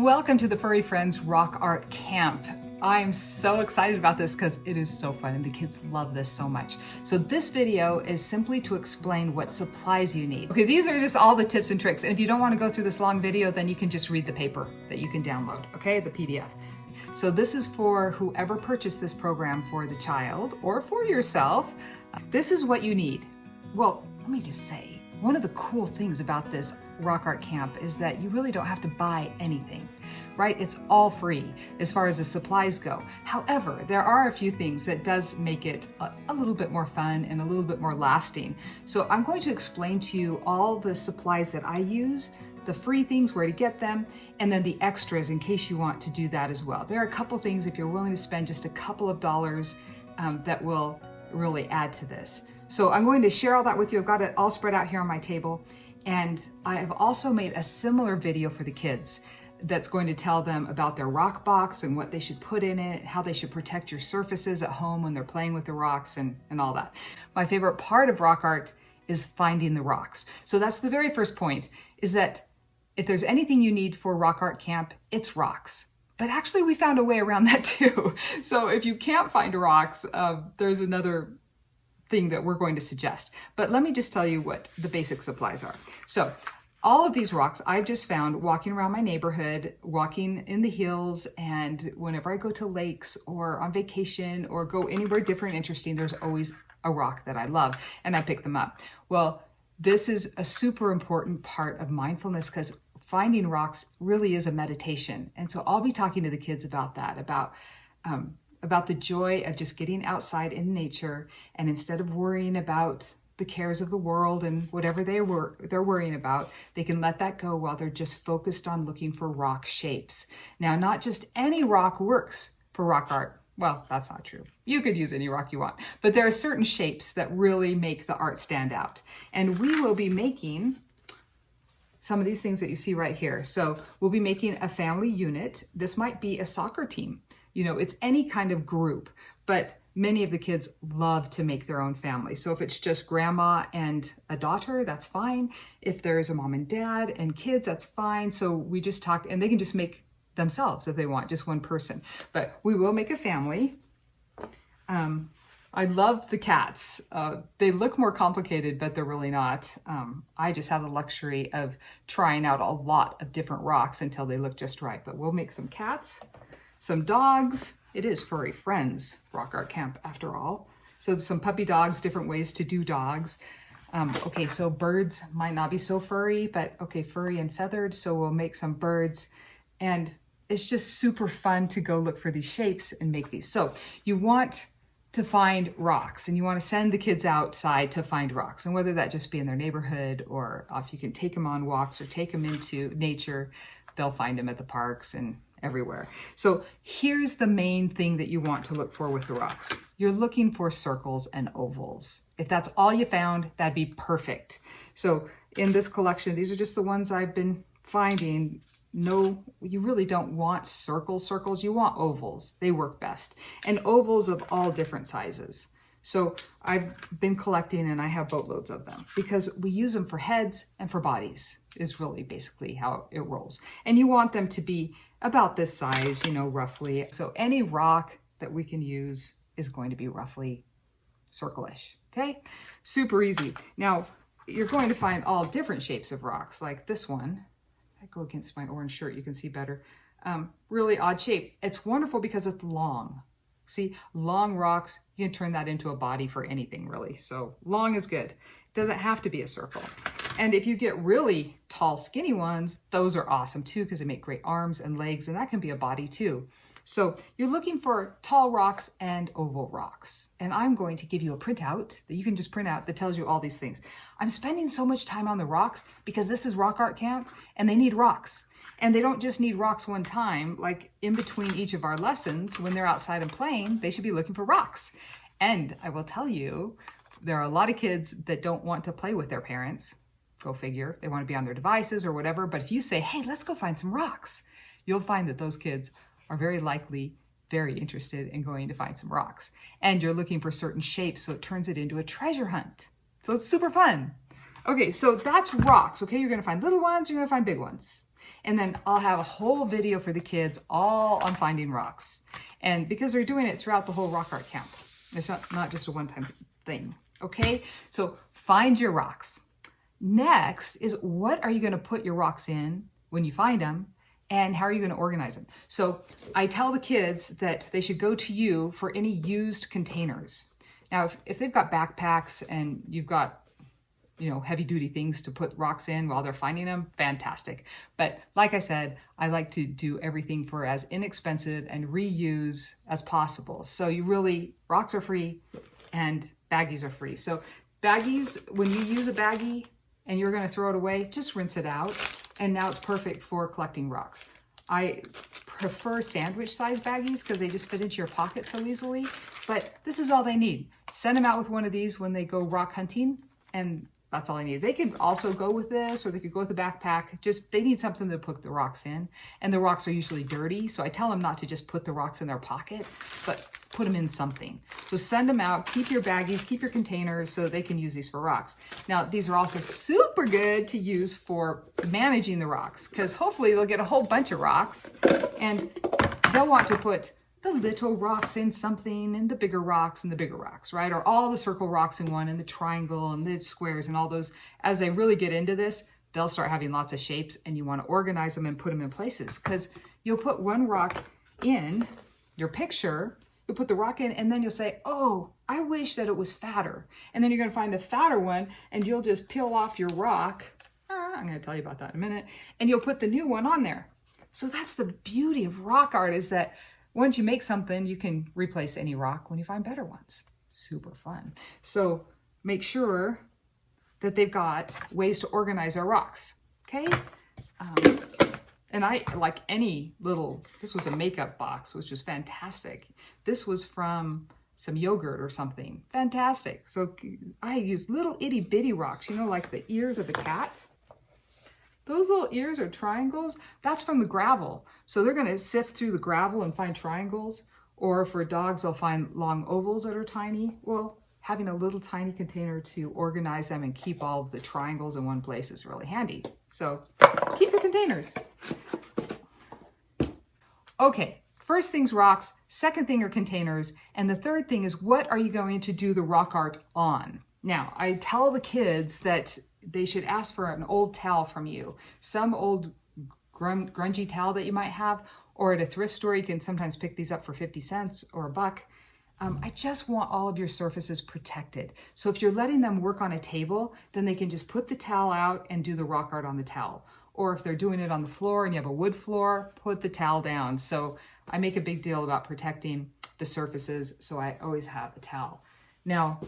Welcome to the Furry Friends Rock Art Camp. I'm so excited about this because it is so fun and the kids love this so much. So this video is simply to explain what supplies you need. Okay, these are just all the tips and tricks. And if you don't want to go through this long video, then you can just read the paper that you can download, okay, the PDF. So this is for whoever purchased this program for the child or for yourself. This is what you need. Well, let me just say, one of the cool things about this Rock Art Camp is that you really don't have to buy anything, right? It's all free as far as the supplies go. However, there are a few things that does make it a little bit more fun and a little bit more lasting. So I'm going to explain to you all the supplies that I use, the free things, where to get them, and then the extras in case you want to do that as well. There are a couple things if you're willing to spend just a couple of dollars that will really add to this. So I'm going to share all that with you. I've got it all spread out here on my table. And I have also made a similar video for the kids that's going to tell them about their rock box and what they should put in it, how they should protect your surfaces at home when they're playing with the rocks and all that. My favorite part of rock art is finding the rocks. So that's the very first point, is that if there's anything you need for Rock Art Camp, it's rocks. But actually we found a way around that too. So if you can't find rocks, there's another thing that we're going to suggest. But let me just tell you what the basic supplies are. So all of these rocks I've just found walking around my neighborhood, walking in the hills, and whenever I go to lakes or on vacation or go anywhere different, interesting, there's always a rock that I love and I pick them up. Well, this is a super important part of mindfulness because finding rocks really is a meditation. And so I'll be talking to the kids about that, about the joy of just getting outside in nature, and instead of worrying about the cares of the world and whatever they're worrying about, they can let that go while they're just focused on looking for rock shapes. Now, not just any rock works for rock art. Well, that's not true. You could use any rock you want, but there are certain shapes that really make the art stand out. And we will be making some of these things that you see right here. So we'll be making a family unit. This might be a soccer team. You know, it's any kind of group, but many of the kids love to make their own family. So if it's just grandma and a daughter, that's fine. If there's a mom and dad and kids, that's fine. So we just talk, and they can just make themselves if they want, just one person. But we will make a family. I love the cats. They look more complicated, but they're really not. I just have the luxury of trying out a lot of different rocks until they look just right. But we'll make some cats, some dogs. It is Furry Friends Rock Art Camp after all. So some puppy dogs, different ways to do dogs. Okay, so birds might not be so furry, but okay, furry and feathered. So we'll make some birds, and it's just super fun to go look for these shapes and make these. So you want to find rocks, and you want to send the kids outside to find rocks. And whether that just be in their neighborhood, or if you can take them on walks or take them into nature, they'll find them at the parks and everywhere. So here's the main thing that you want to look for with the rocks. You're looking for circles and ovals. If that's all you found, that'd be perfect. So in this collection, these are just the ones I've been finding. No, you really don't want circles. You want ovals. They work best. And ovals of all different sizes. So I've been collecting, and I have boatloads of them because we use them for heads and for bodies is really basically how it rolls. And you want them to be about this size, you know, roughly. So any rock that we can use is going to be roughly circle-ish, okay? Super easy. Now, you're going to find all different shapes of rocks, like this one. I go against my orange shirt, you can see better. Really odd shape. It's wonderful because it's long. See, long rocks, you can turn that into a body for anything really. So long is good. It doesn't have to be a circle. And if you get really tall, skinny ones, those are awesome too, because they make great arms and legs, and that can be a body too. So you're looking for tall rocks and oval rocks. And I'm going to give you a printout that you can just print out that tells you all these things. I'm spending so much time on the rocks because this is Rock Art Camp and they need rocks. And they don't just need rocks one time, like in between each of our lessons, when they're outside and playing, they should be looking for rocks. And I will tell you, there are a lot of kids that don't want to play with their parents. Go figure, they want to be on their devices or whatever. But if you say, hey, let's go find some rocks, you'll find that those kids are very likely very interested in going to find some rocks. And you're looking for certain shapes, so it turns it into a treasure hunt. So it's super fun. Okay, so that's rocks, okay? You're gonna find little ones, you're gonna find big ones. And then I'll have a whole video for the kids all on finding rocks. And because they're doing it throughout the whole rock art camp. It's not just a one-time thing, okay? So find your rocks. Next is, what are you gonna put your rocks in when you find them, and how are you gonna organize them? So I tell the kids that they should go to you for any used containers. Now, if they've got backpacks and you've got, you know, heavy duty things to put rocks in while they're finding them, fantastic. But like I said, I like to do everything for as inexpensive and reuse as possible. So you really, rocks are free and baggies are free. So baggies, when you use a baggie and you're gonna throw it away, just rinse it out. And now it's perfect for collecting rocks. I prefer sandwich size baggies because they just fit into your pocket so easily, but this is all they need. Send them out with one of these when they go rock hunting, and that's all I need. They could also go with this, or they could go with a backpack. Just, they need something to put the rocks in. And the rocks are usually dirty, so I tell them not to just put the rocks in their pocket, but put them in something. So send them out, keep your baggies, keep your containers so they can use these for rocks. Now, these are also super good to use for managing the rocks, because hopefully they'll get a whole bunch of rocks and they'll want to put the little rocks in something and the bigger rocks in the bigger rocks, right? Or all the circle rocks in one and the triangle and the squares and all those. As they really get into this, they'll start having lots of shapes, and you want to organize them and put them in places, because you'll put one rock in your picture, you'll put the rock in, and then you'll say, oh, I wish that it was fatter. And then you're going to find a fatter one, and you'll just peel off your rock. I'm going to tell you about that in a minute. And you'll put the new one on there. So that's the beauty of rock art, is that once you make something, you can replace any rock when you find better ones. Super fun. So make sure that they've got ways to organize our rocks, okay? And I, like any little, this was a makeup box, which was fantastic. This was from some yogurt or something. Fantastic. So I used little itty bitty rocks, you know, like the ears of a cat. Those little ears are triangles. That's from the gravel. So they're gonna sift through the gravel and find triangles. Or for dogs, they'll find long ovals that are tiny. Well, having a little tiny container to organize them and keep all of the triangles in one place is really handy. So keep your containers. Okay, first thing's rocks, second thing are containers, and the third thing is, what are you going to do the rock art on? Now, I tell the kids that they should ask for an old towel from you. Some old grungy towel that you might have, or at a thrift store, you can sometimes pick these up for 50 cents or $1. I just want all of your surfaces protected. So if you're letting them work on a table, then they can just put the towel out and do the rock art on the towel. Or if they're doing it on the floor and you have a wood floor, put the towel down. So I make a big deal about protecting the surfaces, so I always have a towel. Now,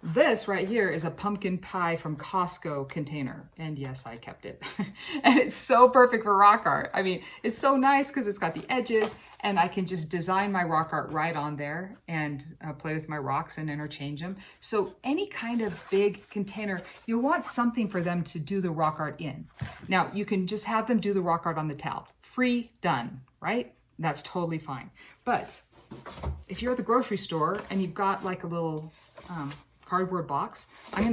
this right here is a pumpkin pie from Costco container. And yes, I kept it. And it's so perfect for rock art. I mean, it's so nice because it's got the edges, and I can just design my rock art right on there and play with my rocks and interchange them. So any kind of big container, you'll want something for them to do the rock art in. Now, you can just have them do the rock art on the towel. Free, done, right? That's totally fine. But if you're at the grocery store and you've got like a little cardboard box, I'm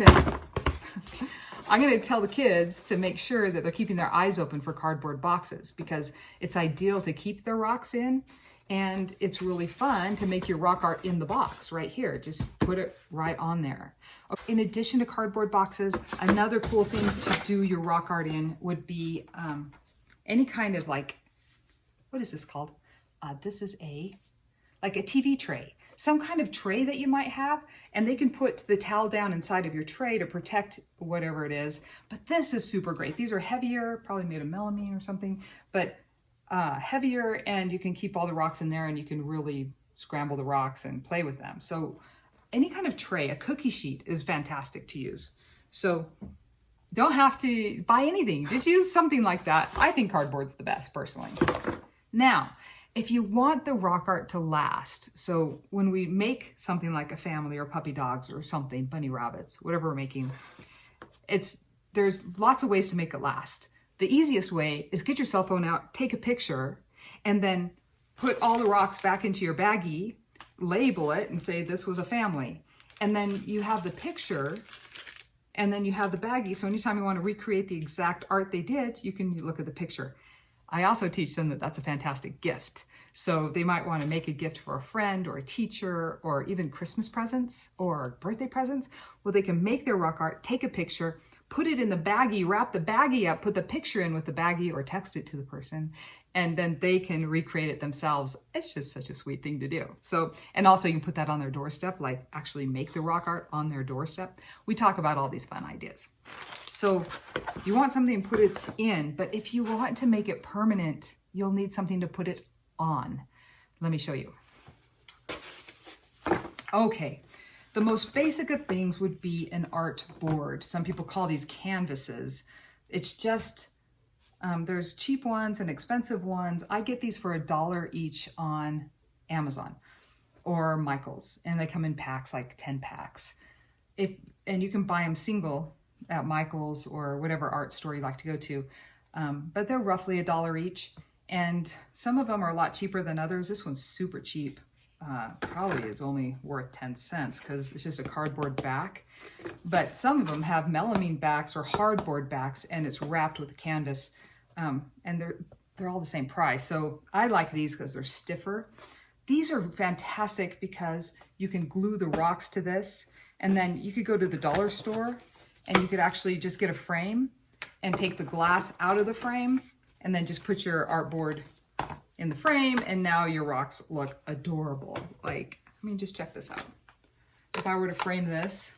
gonna tell the kids to make sure that they're keeping their eyes open for cardboard boxes, because it's ideal to keep their rocks in, and it's really fun to make your rock art in the box right here. Just put it right on there. In addition to cardboard boxes, another cool thing to do your rock art in would be any kind of, like, what is this called? This is like a TV tray, some kind of tray that you might have, and they can put the towel down inside of your tray to protect whatever it is. But this is super great. These are heavier, probably made of melamine or something, but heavier, and you can keep all the rocks in there, and you can really scramble the rocks and play with them. So any kind of tray, a cookie sheet is fantastic to use. So don't have to buy anything, just use something like that. I think cardboard's the best, personally. Now, if you want the rock art to last, so when we make something like a family or puppy dogs or something, bunny rabbits, whatever we're making, there's lots of ways to make it last. The easiest way is get your cell phone out, take a picture, and then put all the rocks back into your baggie, label it, and say this was a family. And then you have the picture, and then you have the baggie, so anytime you want to recreate the exact art they did, you can look at the picture. I also teach them that that's a fantastic gift. So they might want to make a gift for a friend or a teacher or even Christmas presents or birthday presents. Well, they can make their rock art, take a picture, put it in the baggie, wrap the baggie up, put the picture in with the baggie or text it to the person, and then they can recreate it themselves. It's just such a sweet thing to do. So, and also you can put that on their doorstep, like actually make the rock art on their doorstep. We talk about all these fun ideas. So you want something to put it in, but if you want to make it permanent, you'll need something to put it on. Let me show you. Okay. The most basic of things would be an art board. Some people call these canvases. It's just, there's cheap ones and expensive ones. I get these for $1 each on Amazon or Michael's, and they come in packs, like 10 packs. And you can buy them single at Michael's or whatever art store you like to go to. But they're roughly $1 each. And some of them are a lot cheaper than others. This one's super cheap. Probably is only worth 10 cents because it's just a cardboard back. But some of them have melamine backs or hardboard backs, and it's wrapped with a canvas. And they're all the same price. So I like these because they're stiffer. These are fantastic because you can glue the rocks to this, and then you could go to the dollar store and you could actually just get a frame and take the glass out of the frame and then just put your artboard in the frame, and now your rocks look adorable. Like, I mean, just check this out. If I were to frame this,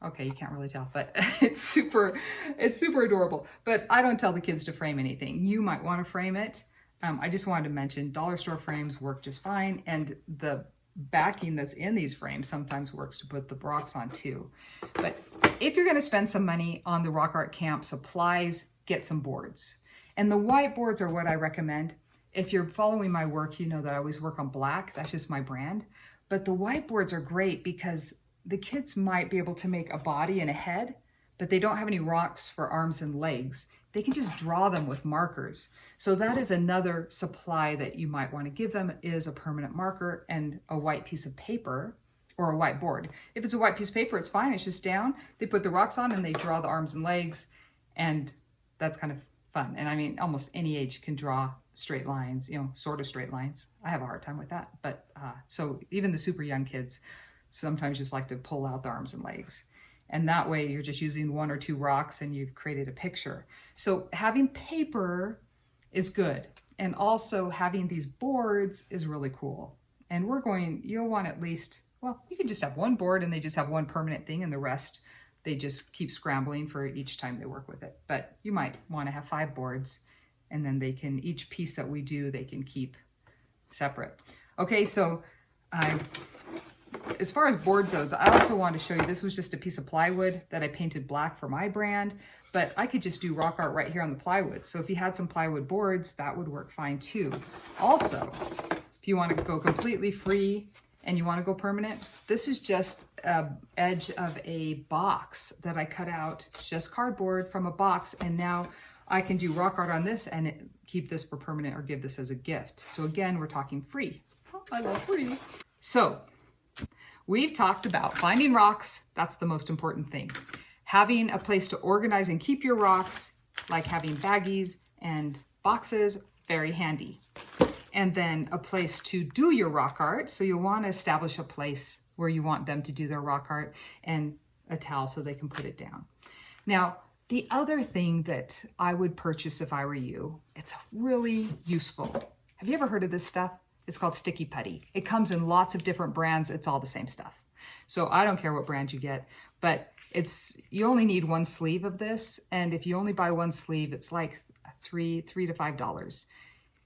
okay, you can't really tell, but it's super adorable. But I don't tell the kids to frame anything. You might want to frame it. I just wanted to mention dollar store frames work just fine, and the backing that's in these frames sometimes works to put the rocks on too. But if you're going to spend some money on the rock art camp supplies, get some boards. And the whiteboards are what I recommend. If you're following my work, you know that I always work on black. That's just my brand. But the whiteboards are great because the kids might be able to make a body and a head, but they don't have any rocks for arms and legs. They can just draw them with markers. So that is another supply that you might want to give them, is a permanent marker and a white piece of paper or a whiteboard. If it's a white piece of paper, it's fine. It's just down. They put the rocks on and they draw the arms and legs, and that's kind of fun. And I mean, almost any age can draw straight lines, you know, sort of straight lines. I have a hard time with that. But so even the super young kids sometimes just like to pull out the arms and legs. And that way you're just using 1 or 2 rocks and you've created a picture. So having paper is good. And also having these boards is really cool. And you'll want at least, well, you can just have one board and they just have one permanent thing, and the rest they just keep scrambling for each time they work with it. But you might want to have 5 boards, and then they can, each piece that we do, they can keep separate. Okay, so as far as board goes, I also want to show you, this was just a piece of plywood that I painted black for my brand, but I could just do rock art right here on the plywood. So if you had some plywood boards, that would work fine too. Also, if you want to go completely free and you want to go permanent, this is just an edge of a box that I cut out, just cardboard from a box, and now I can do rock art on this and keep this for permanent or give this as a gift. So again, we're talking free. Oh, I love free. So we've talked about finding rocks. That's the most important thing. Having a place to organize and keep your rocks, like having baggies and boxes, very handy. And then a place to do your rock art. So you'll want to establish a place where you want them to do their rock art, and a towel so they can put it down. Now, the other thing that I would purchase if I were you, it's really useful. Have you ever heard of this stuff? It's called sticky putty. It comes in lots of different brands. It's all the same stuff. So I don't care what brand you get, but you only need 1 sleeve of this. And if you only buy 1 sleeve, it's like $3 to $5.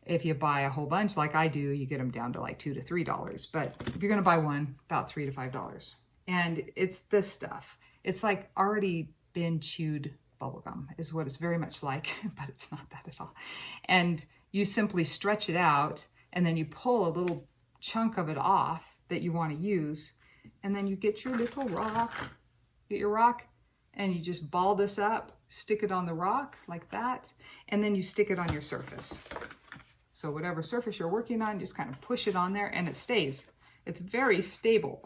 If you buy a whole bunch like I do, you get them down to like $2 to $3. But if you're gonna buy one, about $3 to $5. And it's this stuff. It's like already been chewed bubblegum is what it's very much like, but it's not that at all. And you simply stretch it out, and then you pull a little chunk of it off that you want to use, and then you get your little rock, and you just ball this up, stick it on the rock like that, and then you stick it on your surface. So whatever surface you're working on, just kind of push it on there and it stays. It's very stable.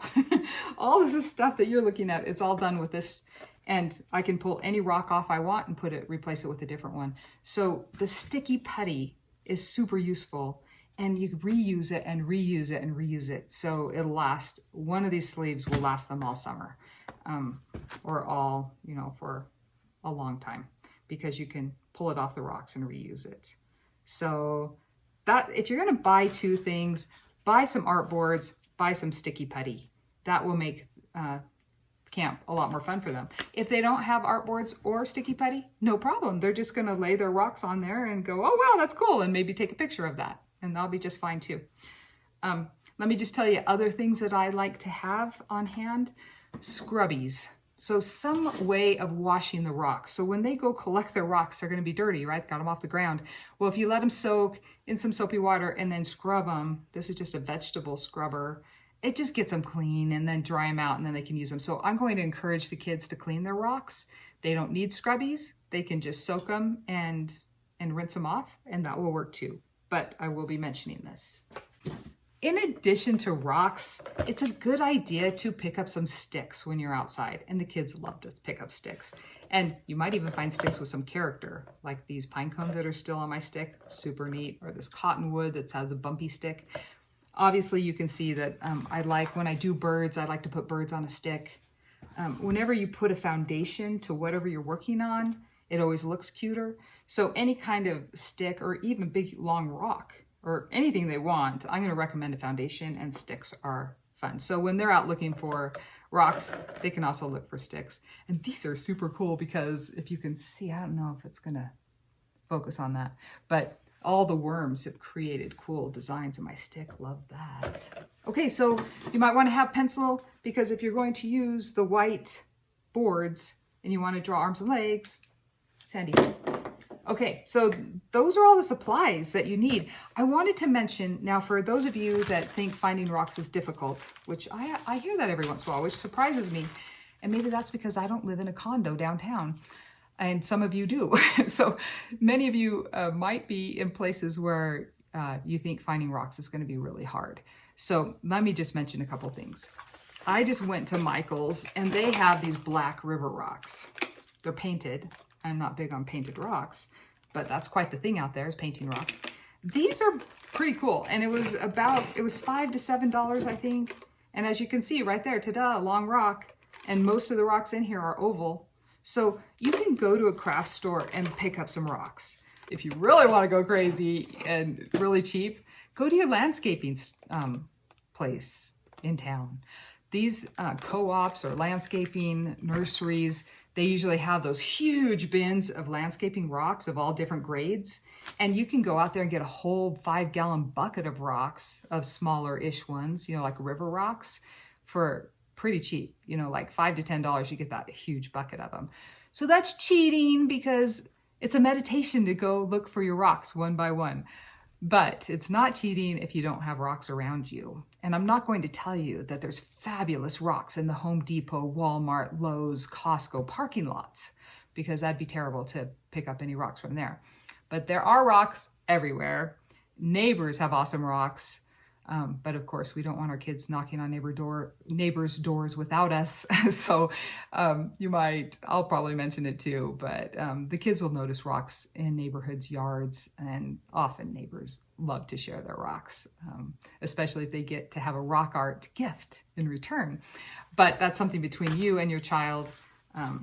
All this is stuff that you're looking at, it's all done with this And I can pull any rock off I want and replace it with a different one. So the sticky putty is super useful, and you can reuse it and reuse it and reuse it. So it'll last, one of these sleeves will last them all summer, or all, for a long time, because you can pull it off the rocks and reuse it. So that, if you're gonna buy two things, buy some art boards, buy some sticky putty. That will make camp a lot more fun for them. If they don't have art boards or sticky putty, no problem. They're just gonna lay their rocks on there and go, oh wow, that's cool, and maybe take a picture of that, and that'll be just fine too. Let me just tell you other things that I like to have on hand. Scrubbies. So some way of washing the rocks. So when they go collect their rocks, they're gonna be dirty, right? Got them off the ground. Well, if you let them soak in some soapy water and then scrub them, this is just a vegetable scrubber, it just gets them clean, and then dry them out, and then they can use them. So I'm going to encourage the kids to clean their rocks. They don't need scrubbies. They can just soak them and rinse them off, and that will work too. But I will be mentioning this. In addition to rocks, it's a good idea to pick up some sticks when you're outside, and the kids love to pick up sticks. And you might even find sticks with some character, like these pine cones that are still on my stick, super neat, or this cottonwood that has a bumpy stick. Obviously, you can see that when I do birds, I like to put birds on a stick. Whenever you put a foundation to whatever you're working on, it always looks cuter. So any kind of stick, or even big long rock, or anything they want, I'm gonna recommend a foundation, and sticks are fun. So when they're out looking for rocks, they can also look for sticks. And these are super cool because if you can see, I don't know if it's gonna focus on that, but all the worms have created cool designs in my stick. Love that. Okay, so you might want to have pencil, because if you're going to use the white boards and you want to draw arms and legs, it's handy. Okay, so those are all the supplies that you need. I wanted to mention, now for those of you that think finding rocks is difficult, which I hear that every once in a while, which surprises me, and maybe that's because I don't live in a condo downtown. And some of you do. So many of you might be in places where you think finding rocks is going to be really hard. So let me just mention a couple things. I just went to Michael's, and they have these black river rocks. They're painted. I'm not big on painted rocks, but that's quite the thing out there, is painting rocks. These are pretty cool. And it was $5 to $7, I think. And as you can see right there, ta-da, long rock. And most of the rocks in here are oval. So you can go to a craft store and pick up some rocks. If you really want to go crazy and really cheap, go to your landscaping place in town. These co-ops or landscaping nurseries, they usually have those huge bins of landscaping rocks of all different grades. And you can go out there and get a whole 5-gallon bucket of rocks, of smaller-ish ones, like river rocks, for pretty cheap, like $5 to $10, you get that huge bucket of them. So that's cheating, because it's a meditation to go look for your rocks one by one. But it's not cheating if you don't have rocks around you. And I'm not going to tell you that there's fabulous rocks in the Home Depot, Walmart, Lowe's, Costco parking lots, because that'd be terrible to pick up any rocks from there. But there are rocks everywhere. Neighbors have awesome rocks. But of course, we don't want our kids knocking on neighbors' doors without us. So I'll probably mention it too, but the kids will notice rocks in neighborhoods' yards, and often neighbors love to share their rocks, especially if they get to have a rock art gift in return. But that's something between you and your child,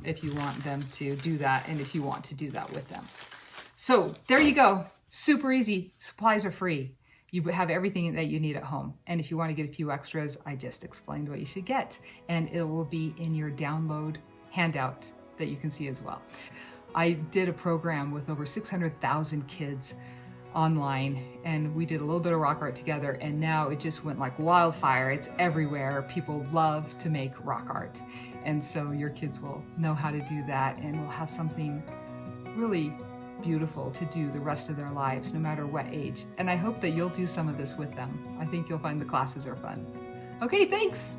if you want them to do that, and if you want to do that with them. So there you go. Super easy. Supplies are free. You have everything that you need at home. And if you want to get a few extras, I just explained what you should get. And it will be in your download handout that you can see as well. I did a program with over 600,000 kids online, and we did a little bit of rock art together, and now it just went like wildfire. It's everywhere. People love to make rock art. And so your kids will know how to do that, and will have something really beautiful to do the rest of their lives, no matter what age. And I hope that you'll do some of this with them. I think you'll find the classes are fun. Okay, thanks.